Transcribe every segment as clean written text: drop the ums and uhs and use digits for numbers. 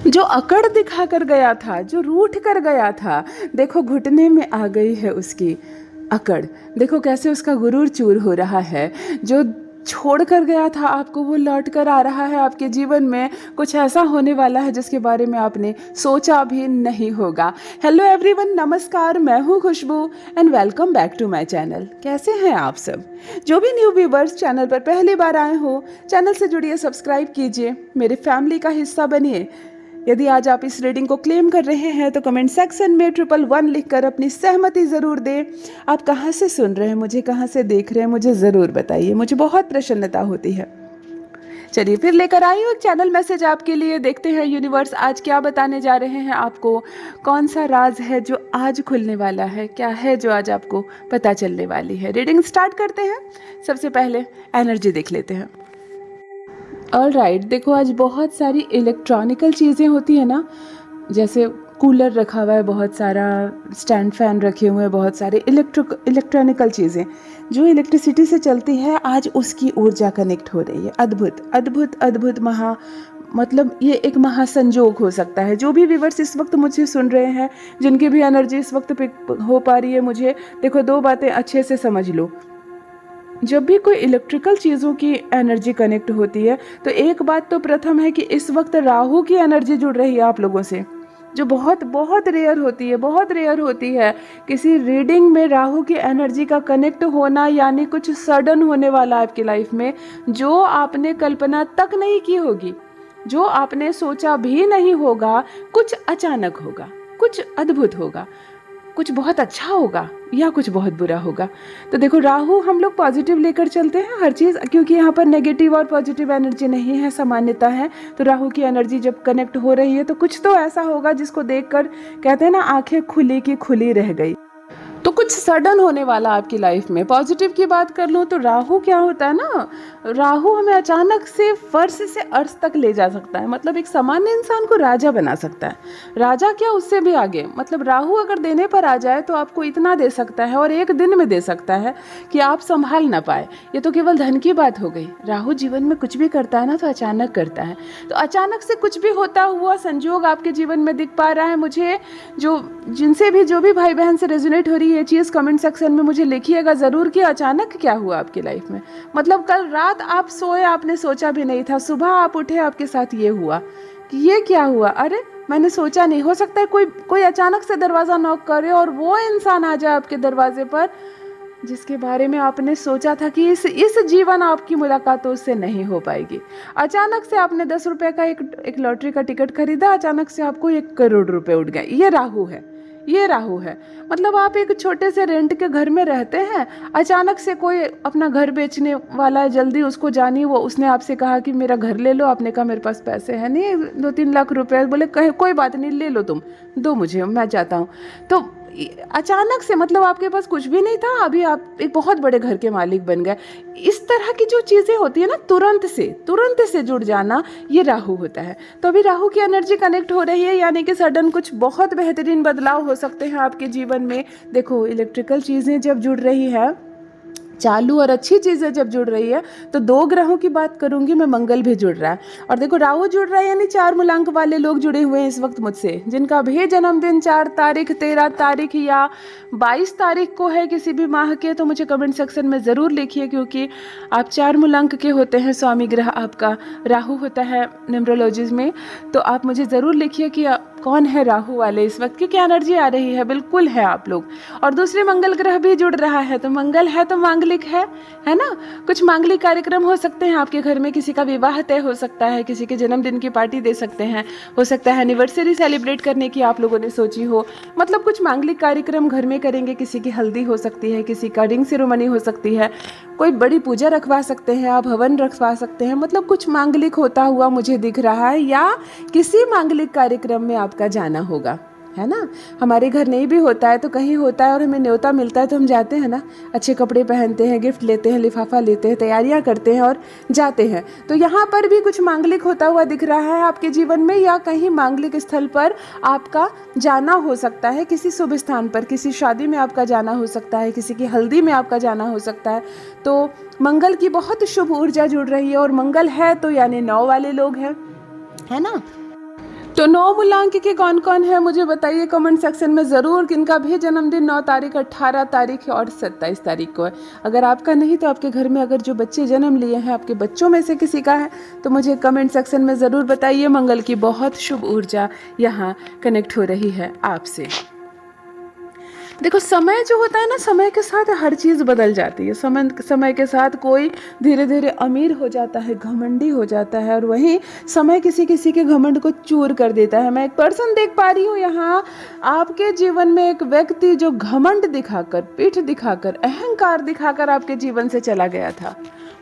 जो अकड़ दिखा कर गया था, जो रूठ कर गया था, देखो घुटने में आ गई है उसकी अकड़। देखो कैसे उसका गुरूर चूर हो रहा है। जो छोड़ कर गया था आपको, वो लौट कर आ रहा है आपके जीवन में। कुछ ऐसा होने वाला है जिसके बारे में आपने सोचा भी नहीं होगा। हेलो एवरीवन, नमस्कार, मैं हूँ Khushboo and welcome back to my channel. कैसे हैं आप सब? जो भी न्यू व्यूवर्स चैनल पर पहली बार आए हो, चैनल से जुड़िए, सब्सक्राइब कीजिए, मेरे फैमिली का हिस्सा बनिए। यदि आज आप इस रीडिंग को क्लेम कर रहे हैं तो कमेंट सेक्शन में 111 लिखकर अपनी सहमति ज़रूर दें। आप कहाँ से सुन रहे हैं मुझे, कहाँ से देख रहे हैं, मुझे ज़रूर बताइए, मुझे बहुत प्रसन्नता होती है। चलिए फिर लेकर आई हूँ एक चैनल मैसेज आपके लिए। देखते हैं यूनिवर्स आज क्या बताने जा रहे हैं आपको। कौन सा राज है जो आज खुलने वाला है, क्या है जो आज आपको पता चलने वाली है। रीडिंग स्टार्ट करते हैं। सबसे पहले एनर्जी देख लेते हैं। ऑलराइट, देखो आज बहुत सारी इलेक्ट्रॉनिकल चीज़ें होती है ना, जैसे कूलर रखा हुआ है, बहुत सारा स्टैंड फैन रखे हुए हैं, बहुत सारे इलेक्ट्रॉनिकल चीज़ें जो इलेक्ट्रिसिटी से चलती है, आज उसकी ऊर्जा कनेक्ट हो रही है। अद्भुत अद्भुत अद्भुत मतलब ये एक महासंजोग हो सकता है। जो भी व्यूवर्स इस वक्त मुझे सुन रहे हैं, जिनकी भी एनर्जी इस वक्त पिक हो पा रही है मुझे, देखो दो बातें अच्छे से समझ लो। जब भी कोई इलेक्ट्रिकल चीज़ों की एनर्जी कनेक्ट होती है तो एक बात तो प्रथम है कि इस वक्त राहु की एनर्जी जुड़ रही है आप लोगों से, जो बहुत बहुत रेयर होती है, बहुत रेयर होती है। किसी रीडिंग में राहु की एनर्जी का कनेक्ट होना यानी कुछ सडन होने वाला है आपकी लाइफ में, जो आपने कल्पना तक नहीं की होगी, जो आपने सोचा भी नहीं होगा। कुछ अचानक होगा, कुछ अद्भुत होगा, कुछ बहुत अच्छा होगा या कुछ बहुत बुरा होगा। तो देखो राहु हम लोग पॉजिटिव लेकर चलते हैं हर चीज़, क्योंकि यहाँ पर नेगेटिव और पॉजिटिव एनर्जी नहीं है, सामान्यता है। तो राहु की एनर्जी जब कनेक्ट हो रही है तो कुछ तो ऐसा होगा जिसको देखकर कहते हैं ना, आंखें खुली की खुली रह गई। तो कुछ सडन होने वाला आपकी लाइफ में। पॉजिटिव की बात कर लूँ तो राहु क्या होता है ना, राहु हमें अचानक से फर्श से अर्श तक ले जा सकता है। मतलब एक सामान्य इंसान को राजा बना सकता है। राजा क्या, उससे भी आगे। मतलब राहु अगर देने पर आ जाए तो आपको इतना दे सकता है और एक दिन में दे सकता है कि आप संभाल ना पाए। ये तो केवल धन की बात हो गई। राहु जीवन में कुछ भी करता है ना तो अचानक करता है। तो अचानक से कुछ भी होता हुआ संजोग आपके जीवन में दिख पा रहा है मुझे। जो भी भाई बहन से रेजोनेट हो रही है ये चीज़ कमेंट सेक्शन में मुझे लिखिएगा ज़रूर कि अचानक क्या हुआ आपकी लाइफ में। मतलब कल रात आप सोए, आपने सोचा भी नहीं था, सुबह आप उठे, आपके साथ ये हुआ कि ये क्या हुआ, अरे मैंने सोचा नहीं। हो सकता है कोई अचानक से दरवाज़ा नॉक करे और वो इंसान आ जाए आपके दरवाजे पर जिसके बारे में आपने सोचा था कि इस जीवन आपकी मुलाकात तो उससे नहीं हो पाएगी। अचानक से आपने 10 रुपये का एक लॉटरी का टिकट खरीदा, अचानक से आपको 1 करोड़ रुपए उठ गए। ये राहु है, ये राहु है। मतलब आप एक छोटे से रेंट के घर में रहते हैं, अचानक से कोई अपना घर बेचने वाला है, जल्दी उसको जानिए, वो उसने आपसे कहा कि मेरा घर ले लो। आपने कहा मेरे पास पैसे हैं नहीं, 2-3 लाख रुपए। बोले कहे कोई बात नहीं, ले लो, तुम दो मुझे, मैं चाहता हूँ। तो अचानक से मतलब आपके पास कुछ भी नहीं था, अभी आप एक बहुत बड़े घर के मालिक बन गए। इस तरह की जो चीज़ें होती है ना, तुरंत से जुड़ जाना, ये राहु होता है। तो अभी राहु की एनर्जी कनेक्ट हो रही है, यानी कि सडन कुछ बहुत बेहतरीन बदलाव हो सकते हैं आपके जीवन में। देखो इलेक्ट्रिकल चीज़ें जब जुड़ रही है, चालू और अच्छी चीज़ें जब जुड़ रही है, तो 2 ग्रहों की बात करूंगी मैं, मंगल भी जुड़ रहा है और देखो राहु जुड़ रहा है, यानी 4 मूलांक वाले लोग जुड़े हुए हैं इस वक्त मुझसे, जिनका भी जन्मदिन 4 तारीख, 13 तारीख या 22 तारीख को है किसी भी माह के, तो मुझे कमेंट सेक्शन में ज़रूर लिखिए, क्योंकि आप 4 मूलांक के होते हैं। स्वामी ग्रह आपका राहु होता है न्यूमरोलॉजी में। तो आप मुझे ज़रूर लिखिए कि कौन है राहु वाले इस वक्त की, क्या एनर्जी आ रही है। बिल्कुल है आप लोग। और दूसरे मंगल ग्रह भी जुड़ रहा है, तो मंगल है तो मांगलिक है ना। कुछ मांगलिक कार्यक्रम हो सकते हैं आपके घर में, किसी का विवाह तय हो सकता है, किसी के जन्मदिन की पार्टी दे सकते हैं, हो सकता है एनिवर्सरी सेलिब्रेट करने की आप लोगों ने सोची हो। मतलब कुछ मांगलिक कार्यक्रम घर में करेंगे, किसी की हल्दी हो सकती है, किसी का रिंग सेरेमनी हो सकती है, कोई बड़ी पूजा रखवा सकते हैं आप, हवन रखवा सकते हैं। मतलब कुछ मांगलिक होता हुआ मुझे दिख रहा है, या किसी मांगलिक कार्यक्रम में आपका जाना होगा, है ना। हमारे घर नहीं भी होता है तो कहीं होता है और हमें न्योता मिलता है तो हम जाते हैं ना, अच्छे कपड़े पहनते हैं, गिफ्ट लेते हैं, लिफाफा लेते हैं, तैयारियां करते हैं और जाते हैं। तो यहाँ पर भी कुछ मांगलिक होता हुआ दिख रहा है आपके जीवन में, या कहीं मांगलिक स्थल पर आपका जाना हो सकता है, किसी शुभ स्थान पर, किसी शादी में आपका जाना हो सकता है, किसी की हल्दी में आपका जाना हो सकता है। तो मंगल की बहुत शुभ ऊर्जा जुड़ रही है, और मंगल है तो यानी 9 वाले लोग हैं, है ना। तो 9 मूलांक के कौन कौन है मुझे बताइए कमेंट सेक्शन में ज़रूर, किनका भी जन्मदिन 9 तारीख, 18 तारीख है और 27 तारीख को है। अगर आपका नहीं तो आपके घर में अगर जो बच्चे जन्म लिए हैं आपके बच्चों में से किसी का है तो मुझे कमेंट सेक्शन में ज़रूर बताइए। मंगल की बहुत शुभ ऊर्जा यहाँ कनेक्ट हो रही है आपसे। देखो समय जो होता है ना, समय के साथ हर चीज़ बदल जाती है। समय के साथ कोई धीरे धीरे अमीर हो जाता है, घमंडी हो जाता है, और वहीं समय किसी किसी के घमंड को चूर कर देता है। मैं एक पर्सन देख पा रही हूँ यहाँ आपके जीवन में, एक व्यक्ति जो घमंड दिखाकर, पीठ दिखाकर, अहंकार दिखाकर आपके जीवन से चला गया था,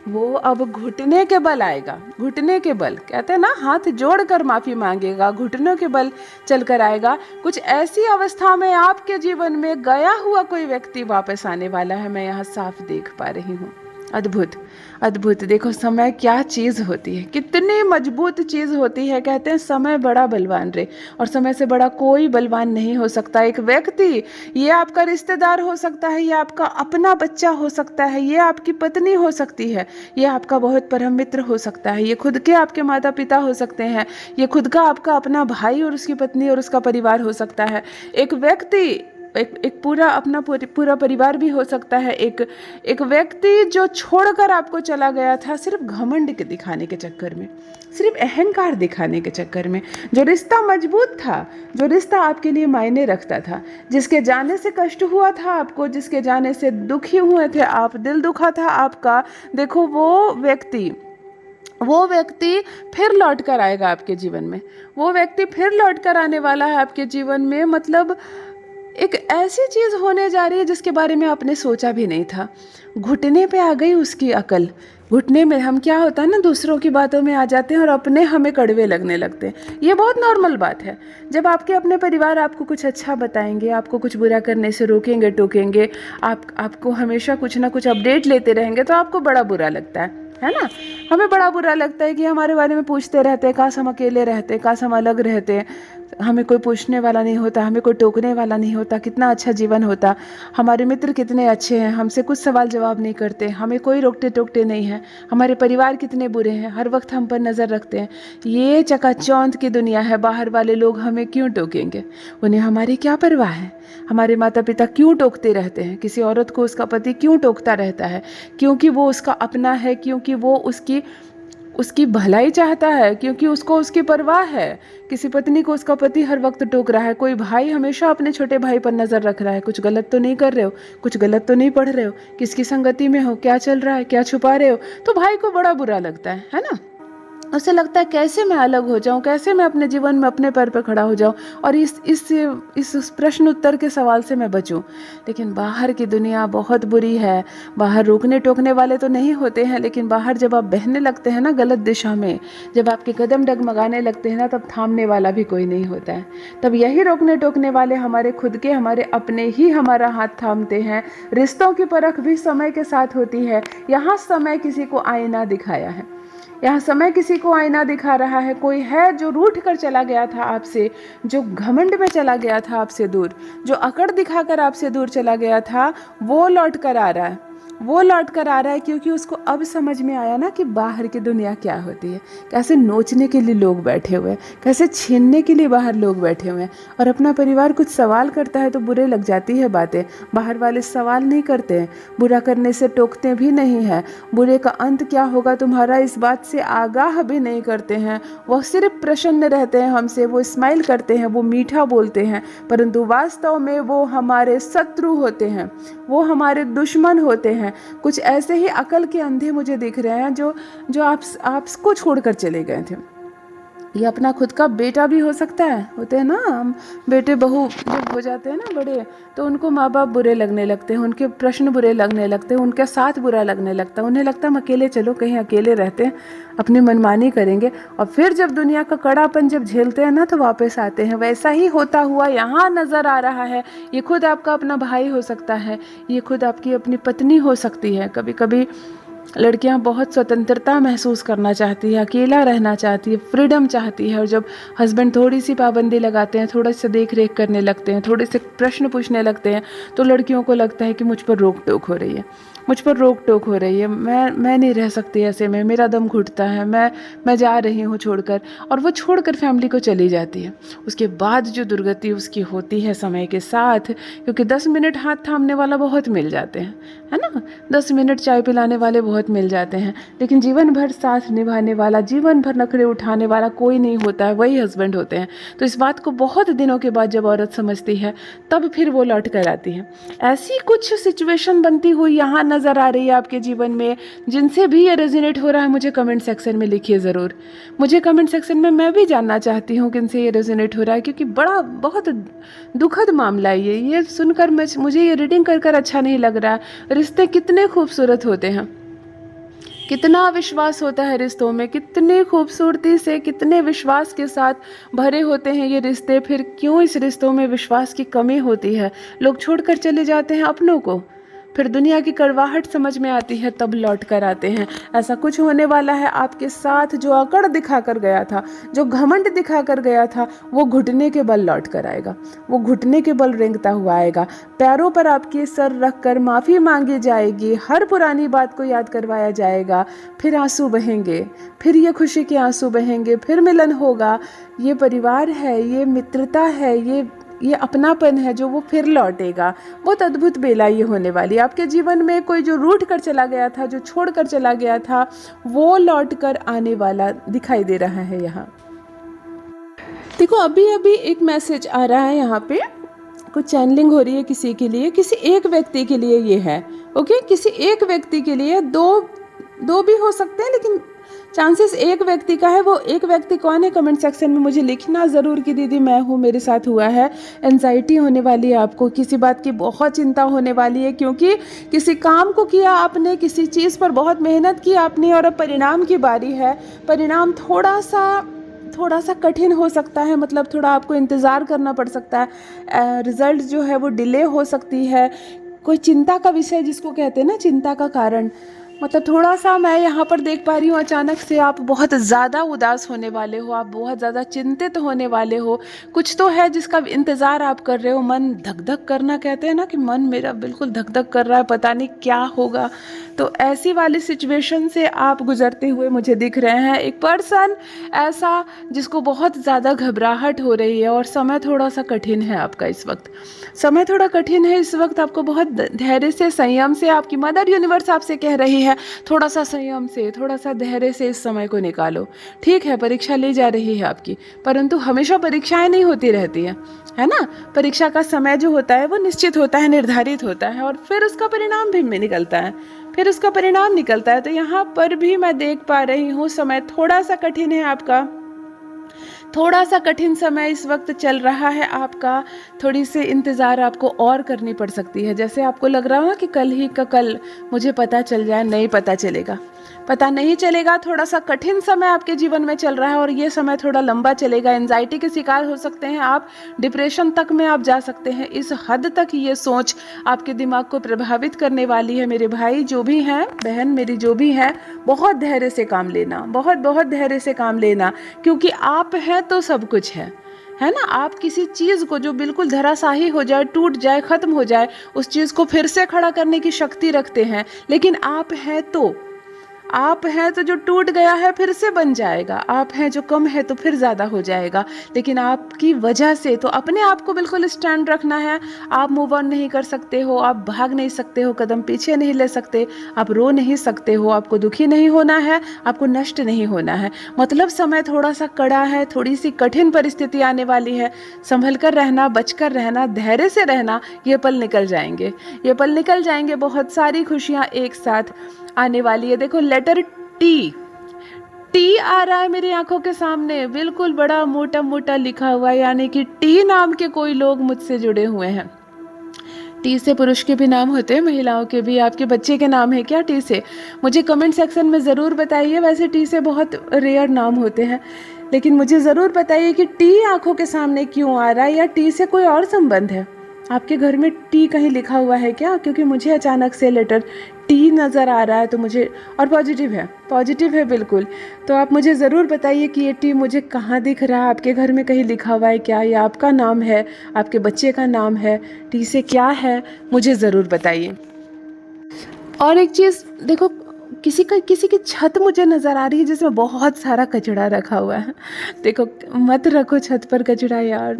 वो अब घुटने के बल आएगा। घुटने के बल कहते हैं ना, हाथ जोड़कर माफी मांगेगा, घुटनों के बल चलकर आएगा। कुछ ऐसी अवस्था में आपके जीवन में गया हुआ कोई व्यक्ति वापस आने वाला है, मैं यहाँ साफ देख पा रही हूँ। अद्भुत अद्भुत। देखो समय क्या चीज़ होती है, कितनी मजबूत चीज़ होती है। कहते हैं समय बड़ा बलवान रे, और समय से बड़ा कोई बलवान नहीं हो सकता। एक व्यक्ति, ये आपका रिश्तेदार हो सकता है, ये आपका अपना बच्चा हो सकता है, ये आपकी पत्नी हो सकती है, ये आपका बहुत परम मित्र हो सकता है, ये खुद के आपके माता पिता हो सकते हैं, ये खुद का आपका अपना भाई और उसकी पत्नी और उसका परिवार हो सकता है। एक व्यक्ति, एक पूरा अपना पूरा परिवार भी हो सकता है। एक व्यक्ति जो छोड़कर आपको चला गया था सिर्फ घमंड के दिखाने के चक्कर में, सिर्फ अहंकार दिखाने के चक्कर में। जो रिश्ता मजबूत था, जो रिश्ता आपके लिए मायने रखता था, जिसके जाने से कष्ट हुआ था आपको, जिसके जाने से दुखी हुए थे आप, दिल दुखा था आपका, देखो वो व्यक्ति फिर लौट कर आएगा आपके जीवन में। वो व्यक्ति फिर लौट कर आने वाला है आपके जीवन में। मतलब एक ऐसी चीज़ होने जा रही है जिसके बारे में आपने सोचा भी नहीं था। घुटने पे आ गई उसकी अकल। घुटने में हम, क्या होता है ना, दूसरों की बातों में आ जाते हैं और अपने हमें कड़वे लगने लगते हैं। ये बहुत नॉर्मल बात है। जब आपके अपने परिवार आपको कुछ अच्छा बताएंगे, आपको कुछ बुरा करने से रोकेंगे टोकेंगे, आपको हमेशा कुछ ना कुछ अपडेट लेते रहेंगे, तो आपको बड़ा बुरा लगता है ना। हमें बड़ा बुरा लगता है कि हमारे बारे में पूछते रहते हैं, काश हम अकेले रहते, काश हम अलग रहते, हमें कोई पूछने वाला नहीं होता, हमें कोई टोकने वाला नहीं होता, कितना अच्छा जीवन होता। हमारे मित्र कितने अच्छे हैं, हमसे कुछ सवाल जवाब नहीं करते, हमें कोई रोकते टोकते नहीं है। हमारे परिवार कितने बुरे हैं, हर वक्त हम पर नज़र रखते हैं। ये चकाचौंध की दुनिया है। बाहर वाले लोग हमें क्यों टोकेंगे, उन्हें हमारी क्या परवाह है। हमारे माता पिता क्यों टोकते रहते हैं, किसी औरत को उसका पति क्यों टोकता रहता है, क्योंकि वो उसका अपना है, क्योंकि वो उसकी भलाई चाहता है, क्योंकि उसको उसकी परवाह है। किसी पत्नी को उसका पति हर वक्त टोक रहा है, कोई भाई हमेशा अपने छोटे भाई पर नज़र रख रहा है, कुछ गलत तो नहीं कर रहे हो, कुछ गलत तो नहीं पढ़ रहे हो, किसकी संगति में हो, क्या चल रहा है, क्या छुपा रहे हो, तो भाई को बड़ा बुरा लगता है ना। उसे लगता है कैसे मैं अलग हो जाऊं, कैसे मैं अपने जीवन में अपने पैर पर खड़ा हो जाऊं और इस प्रश्न उत्तर के सवाल से मैं बचूं। लेकिन बाहर की दुनिया बहुत बुरी है। बाहर रोकने टोकने वाले तो नहीं होते हैं, लेकिन बाहर जब आप बहने लगते हैं ना गलत दिशा में, जब आपके कदम डगमगाने लगते हैं ना, तब थामने वाला भी कोई नहीं होता है। तब यही रोकने टोकने वाले हमारे खुद के, हमारे अपने ही हमारा हाथ थामते हैं। रिश्तों की परख भी समय के साथ होती है। यहाँ समय किसी को आईना दिखाया है, यहाँ समय किसी को आईना दिखा रहा है। कोई है जो रूठ कर चला गया था आपसे, जो घमंड में चला गया था आपसे दूर, जो अकड़ दिखाकर आपसे दूर चला गया था, वो लौट कर आ रहा है। वो लौट कर आ रहा है क्योंकि उसको अब समझ में आया ना कि बाहर की दुनिया क्या होती है, कैसे नोचने के लिए लोग बैठे हुए हैं, कैसे छीनने के लिए बाहर लोग बैठे हुए हैं। और अपना परिवार कुछ सवाल करता है तो बुरे लग जाती है बातें। बाहर वाले सवाल नहीं करते हैं, बुरा करने से टोकते भी नहीं हैं, बुरे का अंत क्या होगा तुम्हारा इस बात से आगाह भी नहीं करते हैं। वो सिर्फ प्रसन्न रहते हैं हमसे, वो स्माइल करते हैं, वो मीठा बोलते हैं, परंतु वास्तव में वो हमारे शत्रु होते हैं, वो हमारे दुश्मन होते हैं। कुछ ऐसे ही अकल के अंधे मुझे दिख रहे हैं जो आपको छोड़कर चले गए थे। ये अपना खुद का बेटा भी हो सकता है, होते हैं ना हम बेटे बहू जब हो जाते हैं ना बड़े, तो उनको माँ बाप बुरे लगने लगते हैं, उनके प्रश्न बुरे लगने लगते हैं, उनके साथ बुरा लगने लगता है। उन्हें लगता है हम अकेले, चलो कहीं अकेले रहते हैं, अपनी मनमानी करेंगे, और फिर जब दुनिया का कड़ापन जब झेलते हैं ना तो वापस आते हैं। वैसा ही होता हुआ यहाँ नज़र आ रहा है। ये खुद आपका अपना भाई हो सकता है, ये खुद आपकी अपनी पत्नी हो सकती है। कभी कभी लड़कियां बहुत स्वतंत्रता महसूस करना चाहती है, अकेला रहना चाहती है, फ्रीडम चाहती है, और जब हस्बैंड थोड़ी सी पाबंदी लगाते हैं, थोड़ा सा देख रेख करने लगते हैं, थोड़े से प्रश्न पूछने लगते हैं, तो लड़कियों को लगता है कि मुझ पर रोक टोक हो रही है। मुझ पर रोक टोक हो रही है, मैं नहीं रह सकती ऐसे में, मेरा दम घुटता है, मैं जा रही हूँ छोड़कर। और वो छोड़कर फैमिली को चली जाती है। उसके बाद जो दुर्गति उसकी होती है समय के साथ, क्योंकि 10 मिनट हाथ थामने वाला बहुत मिल जाते हैं, है ना, 10 मिनट चाय पिलाने वाले बहुत मिल जाते हैं, लेकिन जीवन भर साथ निभाने वाला, जीवन भर नखरे उठाने वाला कोई नहीं होता है, वही हस्बैंड होते हैं। तो इस बात को बहुत दिनों के बाद जब औरत समझती है, तब फिर वो लौट कर आती है। ऐसी कुछ सिचुएशन बनती हुई यहाँ नज़र आ रही है आपके जीवन में। जिनसे भी ये रेजोनेट हो रहा है, मुझे कमेंट सेक्शन में लिखिए ज़रूर। मुझे कमेंट सेक्शन में मैं भी जानना चाहती हूँ किनसे ये रेजोनेट हो रहा है, क्योंकि बड़ा बहुत दुखद मामला है ये सुनकर मुझे ये रीडिंग कर कर अच्छा नहीं लग रहा है। रिश्ते कितने खूबसूरत होते हैं, कितना विश्वास होता है रिश्तों में, कितनी खूबसूरती से, कितने विश्वास के साथ भरे होते हैं ये रिश्ते। फिर क्यों इस रिश्तों में विश्वास की कमी होती है? लोग छोड़कर चले जाते हैं अपनों को, फिर दुनिया की कड़वाहट समझ में आती है, तब लौट कर आते हैं। ऐसा कुछ होने वाला है आपके साथ। जो अकड़ दिखा कर गया था, जो घमंड दिखा कर गया था, वो घुटने के बल लौट कर आएगा, वो घुटने के बल रेंगता हुआ आएगा। पैरों पर आपके सर रख कर माफ़ी मांगी जाएगी, हर पुरानी बात को याद करवाया जाएगा, फिर आंसू बहेंगे, फिर ये खुशी के आंसू बहेंगे, फिर मिलन होगा। ये परिवार है, ये मित्रता है, ये अपनापन है जो वो फिर लौटेगा। बहुत अद्भुत बेला ये होने वाली है आपके जीवन में। कोई जो रूठ कर चला गया था, जो छोड़ कर चला गया था, वो लौट कर आने वाला दिखाई दे रहा है। यहाँ देखो, अभी अभी एक मैसेज आ रहा है, यहाँ पे कुछ चैनलिंग हो रही है किसी के लिए, किसी एक व्यक्ति के लिए ये है। ओके, किसी एक व्यक्ति के लिए, दो भी हो सकते हैं, लेकिन चांसेस एक व्यक्ति का है। वो एक व्यक्ति कौन है, कमेंट सेक्शन में मुझे लिखना ज़रूर कि दीदी मैं हूँ, मेरे साथ हुआ है। एंजाइटी होने वाली है आपको, किसी बात की बहुत चिंता होने वाली है, क्योंकि किसी काम को किया आपने, किसी चीज़ पर बहुत मेहनत की आपने, और अब परिणाम की बारी है। परिणाम थोड़ा सा कठिन हो सकता है, मतलब थोड़ा आपको इंतज़ार करना पड़ सकता है। रिज़ल्ट जो है वो डिले हो सकती है। कोई चिंता का विषय जिसको कहते हैं ना, चिंता का कारण, मतलब थोड़ा सा मैं यहाँ पर देख पा रही हूँ, अचानक से आप बहुत ज़्यादा उदास होने वाले हो, आप बहुत ज़्यादा चिंतित होने वाले हो। कुछ तो है जिसका इंतज़ार आप कर रहे हो। मन धक धक करना, कहते हैं ना कि मन मेरा बिल्कुल धक धक कर रहा है, पता नहीं क्या होगा। तो ऐसी वाली सिचुएशन से आप गुजरते हुए मुझे दिख रहे हैं। एक पर्सन ऐसा जिसको बहुत ज़्यादा घबराहट हो रही है, और समय थोड़ा सा कठिन है आपका इस वक्त। समय थोड़ा कठिन है इस वक्त, आपको बहुत धैर्य से, संयम से, आपकी मदर यूनिवर्स आपसे कह रही है, थोड़ा सा संयम से, थोड़ा सा धैर्य से इस समय को निकालो। ठीक है, परीक्षा ली जा रही है आपकी, परंतु हमेशा परीक्षाएं नहीं होती रहती है ना। परीक्षा का समय जो होता है वो निश्चित होता है, निर्धारित होता है, और फिर उसका परिणाम भी निकलता है, फिर उसका परिणाम निकलता है। तो यहाँ पर भी मैं देख पा रही हूँ समय थोड़ा सा कठिन है आपका, थोड़ा सा कठिन समय इस वक्त चल रहा है आपका। थोड़ी सी इंतज़ार आपको और करनी पड़ सकती है। जैसे आपको लग रहा हो कि कल ही का कल मुझे पता चल जाए, नहीं पता चलेगा, पता नहीं चलेगा। थोड़ा सा कठिन समय आपके जीवन में चल रहा है, और ये समय थोड़ा लंबा चलेगा। एंजाइटी के शिकार हो सकते हैं आप, डिप्रेशन तक में आप जा सकते हैं। इस हद तक ये सोच आपके दिमाग को प्रभावित करने वाली है। मेरे भाई जो भी हैं, बहन मेरी जो भी हैं, बहुत धैर्य से काम लेना, बहुत बहुत धैर्य से काम लेना, क्योंकि आप हैं तो सब कुछ है ना। आप किसी चीज़ को जो बिल्कुल धराशायी हो जाए, टूट जाए, ख़त्म हो जाए, उस चीज़ को फिर से खड़ा करने की शक्ति रखते हैं। लेकिन आप हैं तो जो टूट गया है फिर से बन जाएगा, आप हैं जो कम है तो फिर ज़्यादा हो जाएगा। लेकिन आपकी वजह से तो अपने आप को बिल्कुल स्टैंड रखना है। आप मूव ऑन नहीं कर सकते हो, आप भाग नहीं सकते हो, कदम पीछे नहीं ले सकते, आप रो नहीं सकते हो, आपको दुखी नहीं होना है, आपको नष्ट नहीं होना है। मतलब समय थोड़ा सा कड़ा है, थोड़ी सी कठिन परिस्थिति आने वाली है। संभल कर रहना, बचकर रहना, धैर्य से रहना। ये पल निकल जाएंगे, ये पल निकल जाएंगे। बहुत सारी खुशियाँ एक साथ आने वाली है। देखो, लेटर टी आ रहा है मेरी आंखों के सामने, बिल्कुल बड़ा मोटा मोटा लिखा हुआ है, यानी कि टी नाम के कोई लोग मुझसे जुड़े हुए हैं। टी से पुरुष के भी नाम होते हैं, महिलाओं के भी। आपके बच्चे के नाम है क्या टी से? मुझे कमेंट सेक्शन में ज़रूर बताइए। वैसे टी से बहुत रेयर नाम होते हैं, लेकिन मुझे ज़रूर बताइए कि टी आंखों के सामने क्यों आ रहा है, या टी से कोई और संबंध है? आपके घर में टी कहीं लिखा हुआ है क्या? क्योंकि मुझे अचानक से लेटर टी नज़र आ रहा है, तो मुझे, और पॉजिटिव है बिल्कुल। तो आप मुझे ज़रूर बताइए कि ये टी मुझे कहाँ दिख रहा है, आपके घर में कहीं लिखा हुआ है क्या, या आपका नाम है, आपके बच्चे का नाम है? टी से क्या है, मुझे ज़रूर बताइए। और एक चीज़ देखो, किसी की छत मुझे नज़र आ रही है जिसमें बहुत सारा कचरा रखा हुआ है। देखो, मत रखो छत पर कचरा यार,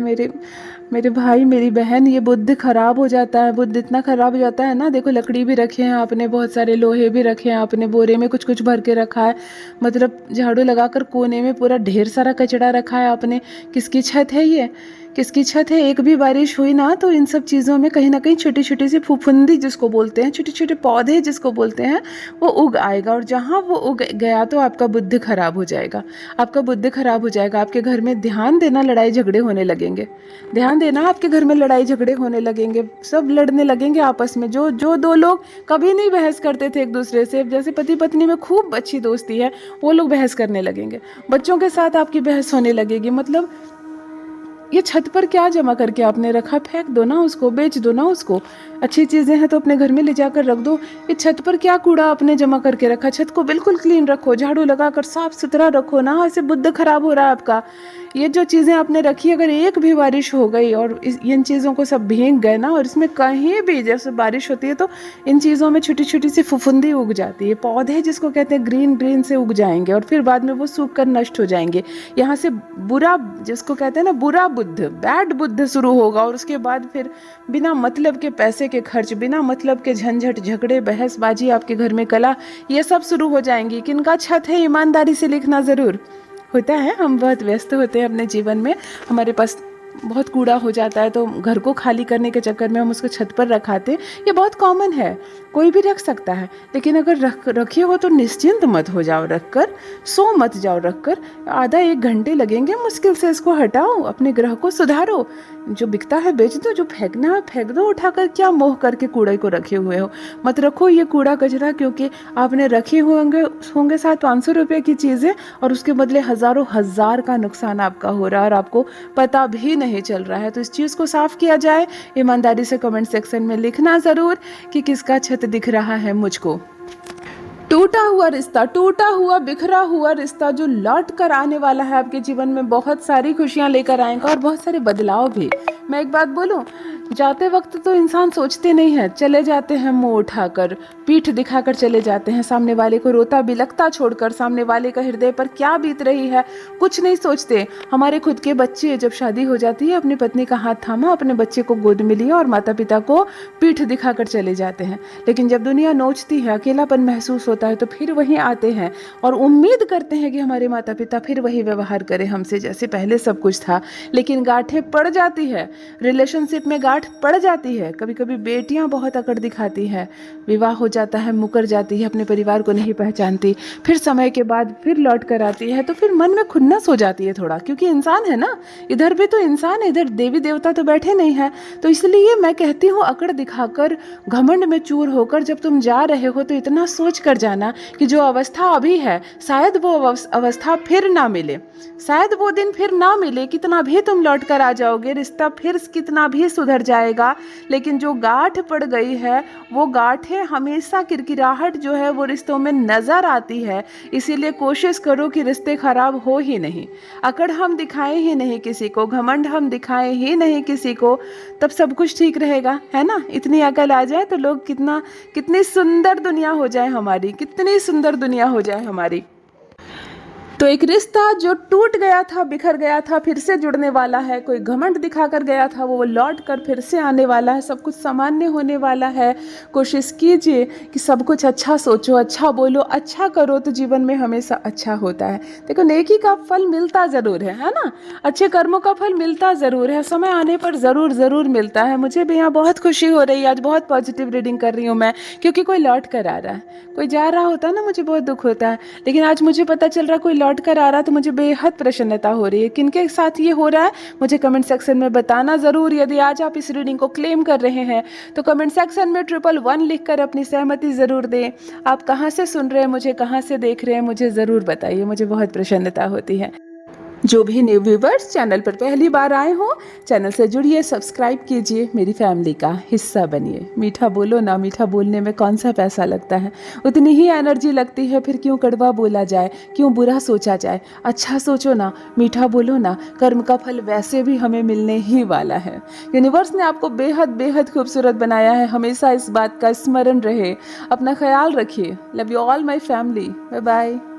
मेरे भाई मेरी बहन, ये बुद्ध ख़राब हो जाता है, बुद्ध इतना ख़राब हो जाता है ना। देखो लकड़ी भी रखे हैं आपने, बहुत सारे लोहे भी रखे हैं आपने, बोरे में कुछ कुछ भर के रखा है, मतलब झाड़ू लगाकर कोने में पूरा ढेर सारा कचरा रखा है आपने। किसकी छत है ये, किसकी छत है? एक भी बारिश हुई ना तो इन सब चीज़ों में कहीं ना कहीं छोटी छोटी सी फुफुंदी जिसको बोलते हैं, छोटे छोटे पौधे जिसको बोलते हैं, वो उग आएगा। और जहाँ वो उग गया तो आपका बुद्ध खराब हो जाएगा, आपका बुद्ध खराब हो जाएगा। आपके घर में ध्यान देना, लड़ाई झगड़े होने लगेंगे। ध्यान देना, आपके घर में लड़ाई झगड़े होने लगेंगे, सब लड़ने लगेंगे आपस में। जो दो लोग कभी नहीं बहस करते थे एक दूसरे से, जैसे पति पत्नी में खूब अच्छी दोस्ती है, वो लोग बहस करने लगेंगे। बच्चों के साथ आपकी बहस होने लगेगी। मतलब ये छत पर क्या जमा करके आपने रखा, फेंक दो ना उसको, बेच दो ना उसको। अच्छी चीज़ें हैं तो अपने घर में ले जाकर रख दो। ये छत पर क्या कूड़ा आपने जमा करके रखा? छत को बिल्कुल क्लीन रखो, झाड़ू लगाकर साफ सुथरा रखो ना, ऐसे बुद्ध खराब हो रहा है आपका। ये जो चीज़ें आपने रखी, अगर एक भी बारिश हो गई और इन चीज़ों को सब भीग गए ना, और इसमें कहीं भी जैसे बारिश होती है तो इन चीज़ों में छोटी छोटी सी फुफुंदी उग जाती है, पौधे जिसको कहते हैं ग्रीन ग्रीन से उग जाएंगे, और फिर बाद में वो सूख कर नष्ट हो जाएंगे। यहाँ से बुरा, जिसको कहते हैं ना बुरा बुद्ध, बैड बुद्ध शुरू होगा। और उसके बाद फिर बिना मतलब के पैसे के खर्च, बिना मतलब के झंझट, झगड़े, बहसबाजी, आपके घर में कला, ये सब शुरू हो जाएंगी। किनका छत है, ईमानदारी से लिखना ज़रूर। होता है हम बहुत व्यस्त होते हैं अपने जीवन में, हमारे पास बहुत कूड़ा हो जाता है तो घर को खाली करने के चक्कर में हम उसको छत पर रखाते। ये बहुत कॉमन है, कोई भी रख सकता है। लेकिन अगर रखे हो तो निश्चिंत मत हो जाओ रखकर, सो मत जाओ रखकर। आधा एक घंटे लगेंगे मुश्किल से, इसको हटाओ, अपने ग्रह को सुधारो। जो बिकता है बेच दो, जो फेंकना है फेंक दो उठाकर। क्या मोह करके कूड़े को रखे हुए हो? मत रखो ये कूड़ा कचरा, क्योंकि आपने रखे होंगे 700-500 रुपये की चीज़ें, और उसके बदले हज़ारों हज़ार का नुकसान आपका हो रहा है और आपको पता भी नहीं चल रहा है। तो इस चीज़ को साफ किया जाए। ईमानदारी से कमेंट सेक्शन में लिखना ज़रूर कि किसका छत दिख रहा है मुझको। टूटा हुआ रिश्ता, टूटा हुआ बिखरा हुआ रिश्ता जो लौट कर आने वाला है आपके जीवन में, बहुत सारी खुशियां लेकर आएगा और बहुत सारे बदलाव भी। मैं एक बात बोलूं, जाते वक्त तो इंसान सोचते नहीं है, चले जाते हैं मुंह उठाकर, पीठ दिखाकर चले जाते हैं, सामने वाले को रोता बिलखता छोड़कर। सामने वाले का हृदय पर क्या बीत रही है कुछ नहीं सोचते। हमारे खुद के बच्चे, जब शादी हो जाती है, अपनी पत्नी का हाथ थामा, अपने बच्चे को गोद में लिया और माता पिता को पीठ दिखाकर चले जाते हैं। लेकिन जब दुनिया नोचती है, अकेलापन महसूस होता है, तो फिर वहीं आते हैं और उम्मीद करते हैं कि हमारे माता पिता फिर वही व्यवहार करें हमसे जैसे पहले सब कुछ था। लेकिन गांठें पड़ जाती है, रिलेशनशिप में गांठ पड़ जाती है। कभी कभी बेटियां बहुत अकड़ दिखाती है, विवाह हो जाता है, मुकर जाती है, अपने परिवार को नहीं पहचानती, फिर समय के बाद फिर लौट कर आती है, तो फिर मन में खुन्नस हो जाती है थोड़ा, क्योंकि इंसान है ना, इधर भी तो इंसान है, इधर देवी देवता तो बैठे नहीं है। तो इसलिए मैं कहती हूँ, अकड़ दिखाकर, घमंड में चूर होकर जब तुम जा रहे हो तो इतना सोच कर जाना कि जो अवस्था अभी है शायद वो अवस्था फिर ना मिले, शायद वो दिन फिर ना मिले। कितना भी तुम लौट कर आ जाओगे, रिश्ता फिर कितना भी सुधर जाएगा, लेकिन जो गांठ पड़ गई है वो गांठें हमेशा, किरकिराहट जो है वो रिश्तों में नजर आती है। इसीलिए कोशिश करो कि रिश्ते खराब हो ही नहीं, अकड़ हम दिखाएं ही नहीं किसी को, घमंड हम दिखाएं ही नहीं किसी को, तब सब कुछ ठीक रहेगा, है ना। इतनी अकल आ जाए तो लोग कितनी सुंदर दुनिया हो जाए हमारी, कितनी सुंदर दुनिया हो जाए हमारी। तो एक रिश्ता जो टूट गया था, बिखर गया था, फिर से जुड़ने वाला है। कोई घमंड दिखाकर गया था, वो लौट कर फिर से आने वाला है। सब कुछ सामान्य होने वाला है। कोशिश कीजिए कि सब कुछ अच्छा सोचो, अच्छा बोलो, अच्छा करो, तो जीवन में हमेशा अच्छा होता है। देखो, नेकी का फल मिलता ज़रूर है ना, अच्छे कर्मों का फल मिलता ज़रूर है, समय आने पर ज़रूर मिलता है। मुझे भी यहाँ बहुत खुशी हो रही है, आज बहुत पॉजिटिव रीडिंग कर रही हूँ मैं, क्योंकि कोई लौट कर आ रहा है। कोई जा रहा होता है ना, मुझे बहुत दुख होता है, लेकिन आज मुझे पता चल रहा कोई लौट कर आ रहा, तो मुझे बेहद प्रसन्नता हो रही है। किनके साथ ये हो रहा है मुझे कमेंट सेक्शन में बताना ज़रूर। यदि आज आप इस रीडिंग को क्लेम कर रहे हैं तो कमेंट सेक्शन में 111 लिखकर अपनी सहमति ज़रूर दें। आप कहाँ से सुन रहे हैं मुझे, कहाँ से देख रहे हैं, मुझे ज़रूर बताइए, मुझे बहुत प्रसन्नता होती है। जो भी न्यू व्यूवर्स चैनल पर पहली बार आए हो, चैनल से जुड़िए, सब्सक्राइब कीजिए, मेरी फैमिली का हिस्सा बनिए। मीठा बोलो ना, मीठा बोलने में कौन सा पैसा लगता है, उतनी ही एनर्जी लगती है। फिर क्यों कड़वा बोला जाए, क्यों बुरा सोचा जाए। अच्छा सोचो ना, मीठा बोलो ना, कर्म का फल वैसे भी हमें मिलने ही वाला है। यूनिवर्स ने आपको बेहद बेहद खूबसूरत बनाया है, हमेशा इस बात का स्मरण रहे। अपना ख्याल रखिए। Love you all my family. Bye bye.